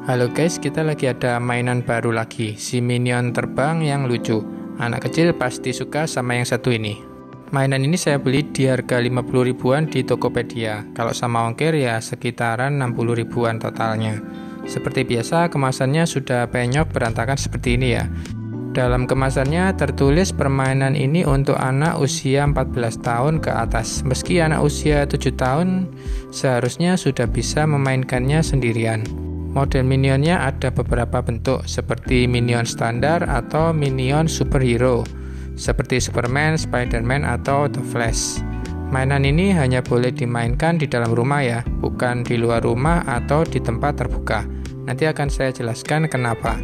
Halo guys, kita lagi ada mainan baru lagi, si minion terbang yang lucu. Anak kecil pasti suka sama yang satu ini. Mainan ini saya beli di harga 50 ribuan di Tokopedia. Kalau sama ongkir ya sekitaran 60 ribuan totalnya. Seperti biasa, kemasannya sudah penyok berantakan seperti ini ya. Dalam kemasannya tertulis permainan ini untuk anak usia 14 tahun ke atas. Meski anak usia 7 tahun seharusnya sudah bisa memainkannya sendirian. Model minionnya ada beberapa bentuk seperti minion standar atau minion superhero seperti Superman, Spiderman, atau The Flash. Mainan ini hanya boleh dimainkan di dalam rumah ya, bukan di luar rumah atau di tempat terbuka. Nanti akan saya jelaskan kenapa.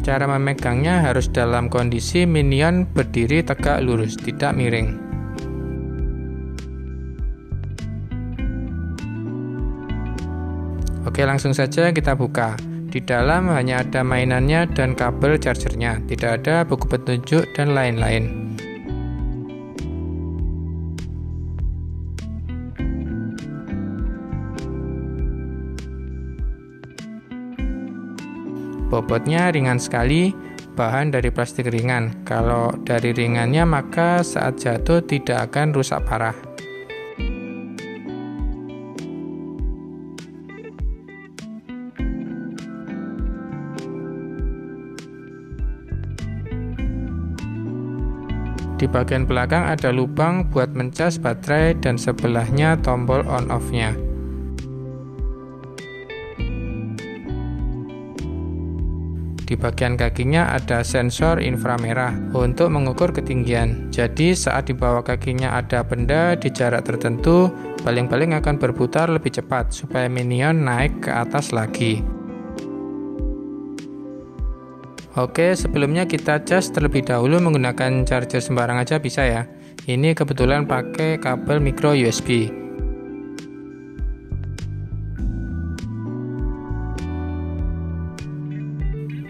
Cara memegangnya harus dalam kondisi minion berdiri tegak lurus, tidak miring. Oke, langsung saja kita buka. Di dalam hanya ada mainannya dan kabel chargernya, tidak ada buku petunjuk dan lain-lain. Bobotnya ringan sekali, bahan dari plastik ringan. Kalau dari ringannya maka saat jatuh tidak akan rusak parah. Di bagian belakang ada lubang buat mencas baterai dan sebelahnya tombol on-off-nya. Di bagian kakinya ada sensor inframerah untuk mengukur ketinggian. Jadi saat di bawah kakinya ada benda di jarak tertentu, baling-baling akan berputar lebih cepat supaya minion naik ke atas lagi. Oke, sebelumnya kita cas terlebih dahulu menggunakan charger sembarang aja bisa ya. Ini kebetulan pakai kabel micro USB.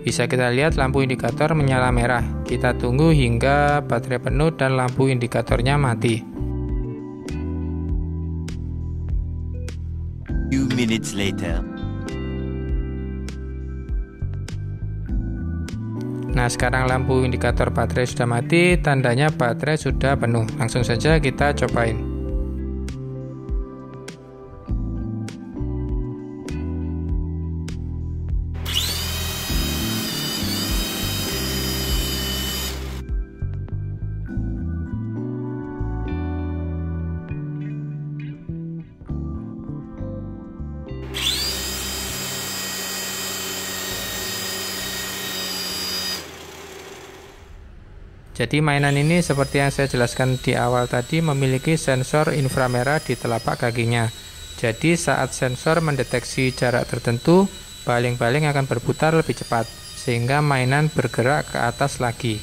Bisa kita lihat lampu indikator menyala merah. Kita tunggu hingga baterai penuh dan lampu indikatornya mati. Few minutes later. Nah, sekarang lampu indikator baterai sudah mati, tandanya baterai sudah penuh. Langsung saja kita cobain. Jadi mainan ini seperti yang saya jelaskan di awal tadi memiliki sensor inframerah di telapak kakinya. Jadi saat sensor mendeteksi jarak tertentu, baling-baling akan berputar lebih cepat, sehingga mainan bergerak ke atas lagi.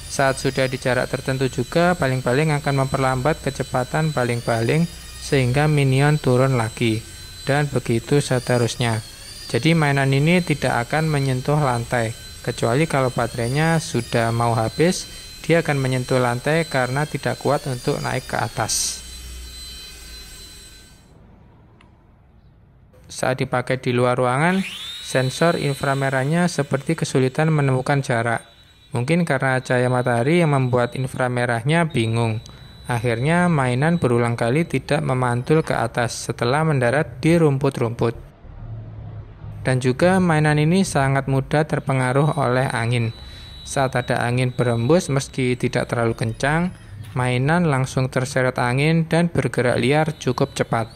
Saat sudah di jarak tertentu juga, baling-baling akan memperlambat kecepatan baling-baling, sehingga minion turun lagi. Dan begitu seterusnya. Jadi mainan ini tidak akan menyentuh lantai, kecuali kalau baterainya sudah mau habis. Dia akan menyentuh lantai karena tidak kuat untuk naik ke atas. Saat dipakai di luar ruangan, sensor inframerahnya seperti kesulitan menemukan jarak. Mungkin karena cahaya matahari yang membuat inframerahnya bingung. Akhirnya mainan berulang kali tidak memantul ke atas setelah mendarat di rumput-rumput. Dan juga mainan ini sangat mudah terpengaruh oleh angin. Saat ada angin berembus meski tidak terlalu kencang, mainan langsung terseret angin dan bergerak liar cukup cepat.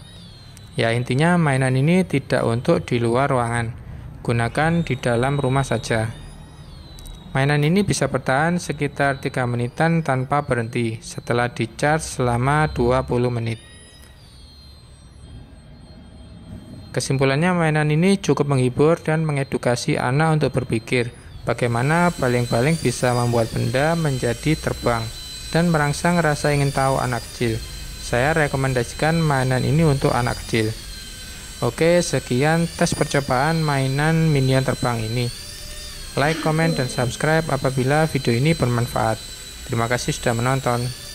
Ya, intinya mainan ini tidak untuk di luar ruangan, gunakan di dalam rumah saja. Mainan ini bisa bertahan sekitar 3 menitan tanpa berhenti setelah di-charge selama 20 menit. Kesimpulannya, mainan ini cukup menghibur dan mengedukasi anak untuk berpikir bagaimana baling-baling bisa membuat benda menjadi terbang dan merangsang rasa ingin tahu anak kecil. Saya rekomendasikan mainan ini untuk anak kecil. Oke, sekian tes percobaan mainan minion terbang ini. Like, komen, dan subscribe apabila video ini bermanfaat. Terima kasih sudah menonton.